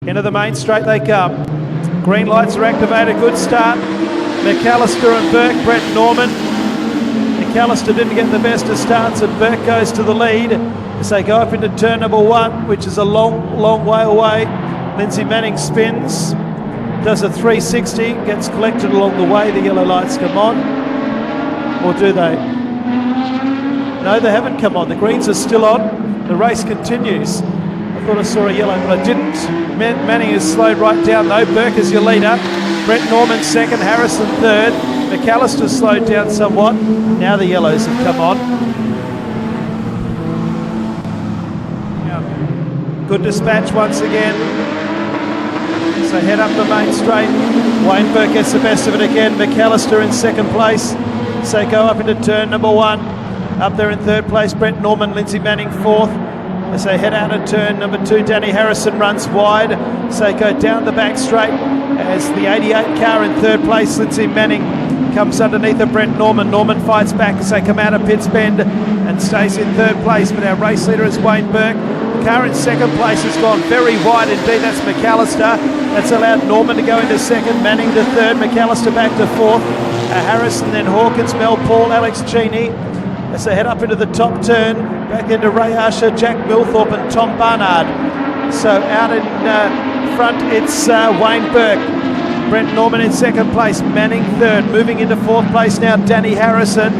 Into the main straight they come. Green lights are activated, good start. McAllister and Burke, Brett Norman. McAllister didn't get the best of starts and Burke goes to the lead as they go up into turn number one, which is a long way away. Lindsay Manning spins, does a 360, gets collected along the way. The yellow lights come on. Or do they? No, they haven't come on. The greens are still on. The race continues. I thought I saw a yellow, but I didn't. Manning is slowed right down though. Burke is your leader. Brett Norman second, Harrison third. McAllister slowed down somewhat. Now the yellows have come on. Good dispatch once again. So head up the main straight. Wayne Burke gets the best of it again. McAllister in second place. So go up into turn number one. Up there in third place, Brett Norman, Lindsay Manning fourth. As they head out of turn number two, Danny Harrison runs wide. So go down the back straight as the 88 car in third place, Lindsay Manning comes underneath of Brett Norman. Norman fights back as they come out of Pitts Bend and stays in third place. But our race leader is Wayne Burke. The car in second place has gone very wide indeed. That's McAllister. That's allowed Norman to go into second, Manning to third, McAllister back to fourth. Harrison, then Hawkins, Mel Paul, Alex Cheney. As they head up into the top turn, back into Ray Asher, Jack Milthorpe and Tom Barnard. So out in front it's Wayne Burke. Brett Norman in second place, Manning third. Moving into fourth place now, Danny Harrison.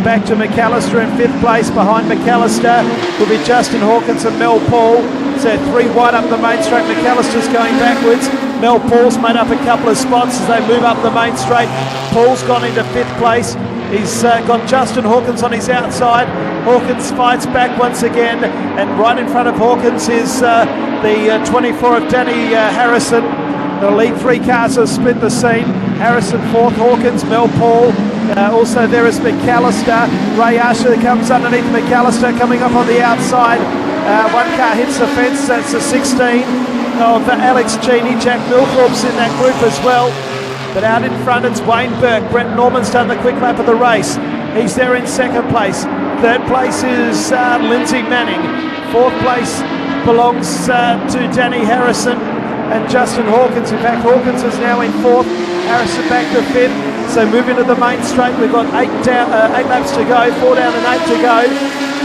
Back to McAllister in fifth place. Behind McAllister will be Justin Hawkins and Mel Paul. So three wide up the main straight. McAllister's going backwards. Mel Paul's made up a couple of spots as they move up the main straight. Paul's gone into fifth place. He's got Justin Hawkins on his outside. Hawkins fights back once again, and right in front of Hawkins is the 24 of Danny Harrison. The lead three cars have split the scene. Harrison fourth, Hawkins, Mel Paul. Also there is McAllister. Ray Asher comes underneath McAllister, coming up on the outside. One car hits the fence, that's the 16 of Alex Cheney. Jack Milthorpe's in that group as well. But out in front it's Wayne Burke. Brett Norman's done the quick lap of the race. He's there in second place. Third place is Lindsay Manning. Fourth place belongs to Danny Harrison and Justin Hawkins. In fact, Hawkins is now in fourth. Harrison back to fifth. So move into the main straight. We've got eight laps to go, 4 down and 8 to go.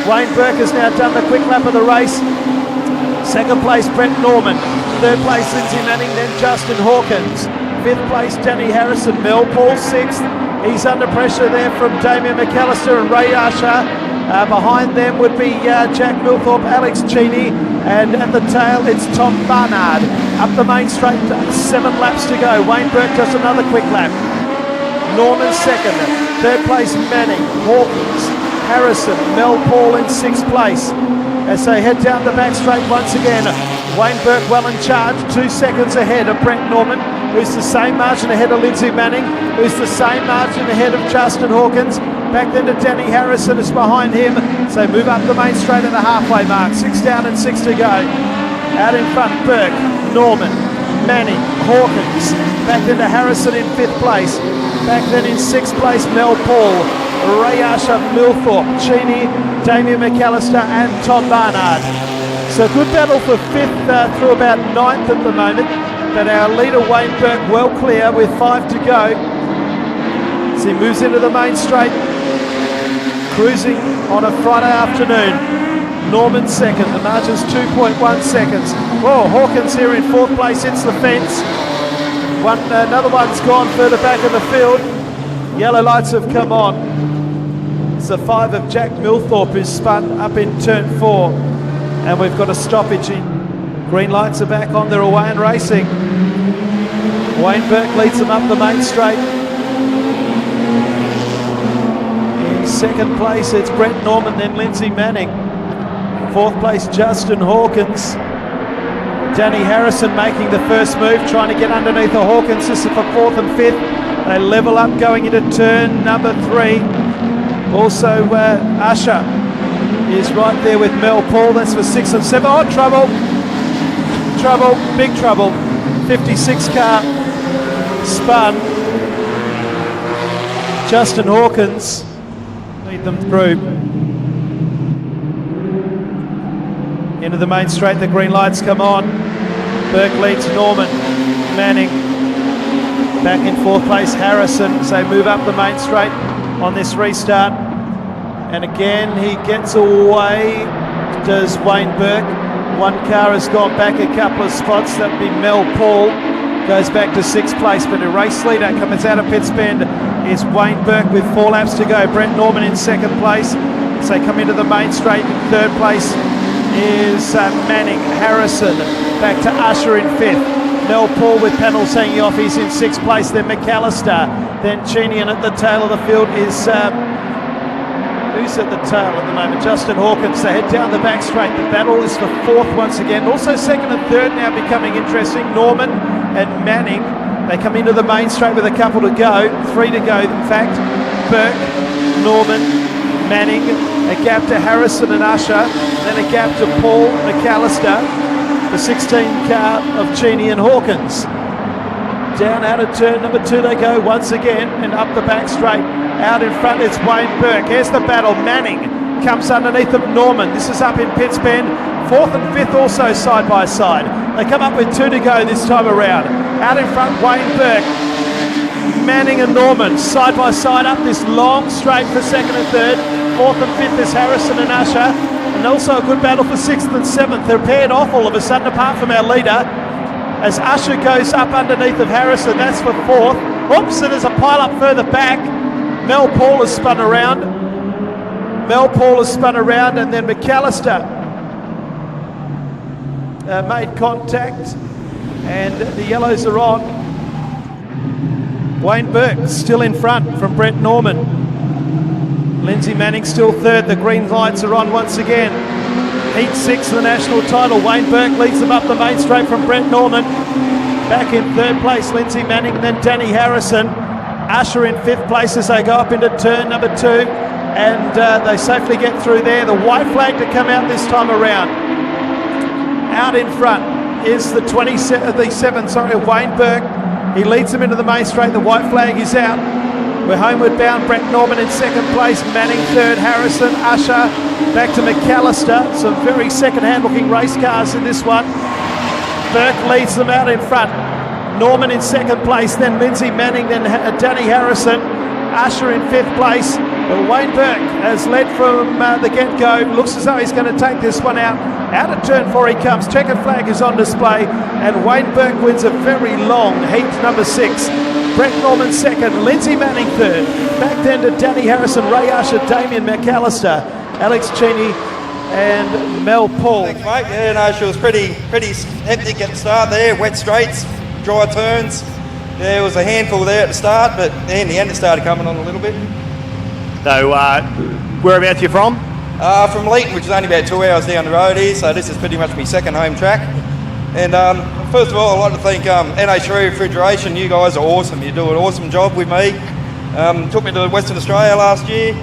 Wayne Burke has now done the quick lap of the race. Second place, Brett Norman. Third place, Lindsay Manning, then Justin Hawkins. Fifth place, Danny Harrison. Mel Paul sixth. He's under pressure there from Damien McAllister and Ray Asher. Behind them would be Jack Milthorpe, Alex Cheney, and at the tail it's Tom Barnard. Up the main straight, 7 laps to go. Wayne Burke does another quick lap. Norman second. Third place, Manning, Hawkins, Harrison, Mel Paul in sixth place. As they head down the back straight once again, Wayne Burke well in charge, 2 seconds ahead of Brett Norman, who's the same margin ahead of Lindsay Manning, who's the same margin ahead of Justin Hawkins. Back then to Danny Harrison is behind him. So move up the main straight at the halfway mark. 6 down and 6 to go. Out in front, Burke, Norman, Manning, Hawkins. Back then to Harrison in 5th place. Back then in 6th place, Mel Paul, Ray Asher, Milthorpe, Cheney, Damien McAllister and Tom Barnard. So good battle for 5th through about 9th at the moment. But our leader Wayne Burke well clear with 5 to go. As he moves into the main straight, cruising on a Friday afternoon. Norman second, the margin's 2.1 seconds. Oh, Hawkins here in 4th place, hits the fence. Another one's gone further back in the field. Yellow lights have come on. It's the 5 of Jack Milthorpe who's spun up in turn 4. And we've got a stoppage in. Green lights are back on, they're away and racing. Wayne Burke leads them up the main straight. In 2nd place it's Brett Norman, then Lindsay Manning. 4th place Justin Hawkins. Danny Harrison making the first move, trying to get underneath the Hawkins. This is for 4th and 5th. They level up going into turn number 3. Also Usher is right there with Mel Paul. That's for 6 and 7. Oh, trouble. Trouble, big trouble. 56 car spun. Justin Hawkins lead them through. Into the main straight, the green lights come on. Burke leads Norman. Manning back in 4th place, Harrison, as they move up the main straight on this restart. And again, he gets away, does Wayne Burke. One car has gone back a couple of spots. That would be Mel Paul. Goes back to 6th place, but a race leader comes out of pits bend is Wayne Burke with 4 laps to go. Brent Norman in 2nd place. As they come into the main straight, in 3rd place is Manning. Harrison back to Usher in 5th. Mel Paul with panels hanging off, he's in 6th place. Then McAllister, then Cheney, and at the tail of the field is who's at the tail at the moment? Justin Hawkins. They head down the back straight. The battle is for 4th once again. Also 2nd and 3rd now becoming interesting. Norman and Manning. They come into the main straight with a couple to go. 3 to go, in fact. Burke, Norman, Manning. A gap to Harrison and Usher. Then a gap to Paul McAllister. The 16 car of Cheney and Hawkins. Down out of turn number 2 they go once again, and up the back straight. Out in front it's Wayne Burke. Here's the battle. Manning comes underneath of Norman. This is up in pits bend. 4th and 5th also side by side. They come up with 2 to go this time around. Out in front Wayne Burke. Manning and Norman side by side up this long straight for 2nd and 3rd. 4th and 5th is Harrison and Usher. And also a good battle for 6th and 7th. They're paired off all of a sudden apart from our leader. As Usher goes up underneath of Harrison, that's for 4th. Oops, and there's a pile up further back. Mel Paul has spun around. And then McAllister made contact, and the yellows are on. Wayne Burke still in front from Brent Norman. Lindsay Manning still 3rd. The green lights are on once again. Heat 6 of the national title. Wayne Burke leads them up the main straight from Brent Norman. Back in 3rd place, Lindsay Manning, then Danny Harrison. Usher in 5th place as they go up into turn number 2. And they safely get through there. The white flag to come out this time around. Out in front is the 7, Wayne Burke. He leads them into the main straight. The white flag is out. We're homeward bound. Brent Norman in 2nd place. Manning 3rd. Harrison, Usher. Back to McAllister. Some very second-hand looking race cars in this one. Burke leads them out in front. Norman in 2nd place. Then Lindsay Manning. Then Danny Harrison. Usher in 5th place. But Wayne Burke has led from the get-go. Looks as though he's going to take this one out. Out of turn 4 he comes. Checkered flag is on display. And Wayne Burke wins a very long heat number 6. Brent Norman 2nd, Lindsay Manning 3rd. Back then to Danny Harrison, Ray Usher, Damien McAllister, Alex Cheney and Mel Paul. Thanks, mate. Yeah, no, she was pretty hectic at the start there. Wet straights, dry turns. There was a handful there at the start, but in the end it started coming on a little bit. So, whereabouts you from? From Leeton, which is only about 2 hours down the road here, so this is pretty much my second home track. And first of all, I'd like to thank NH3 Refrigeration. You guys are awesome. You do an awesome job with me. Took me to Western Australia last year.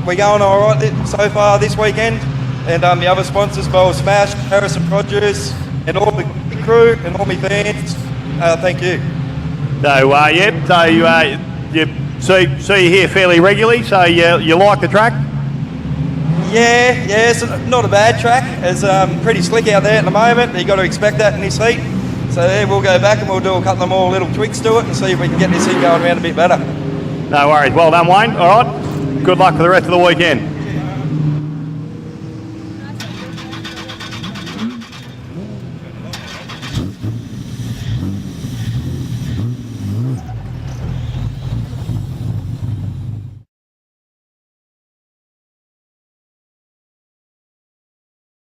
We're going all right so far this weekend. And the other sponsors, Bowl Smash, Harrison Produce, and all the crew and all my fans. Thank you. So, you see you here fairly regularly, so you like the track? Yeah, it's not a bad track. It's pretty slick out there at the moment. You've got to expect that in this heat. So yeah, we'll go back and we'll do a couple of more little tweaks to it and see if we can get this heat going around a bit better. No worries. Well done, Wayne. All right. Good luck for the rest of the weekend.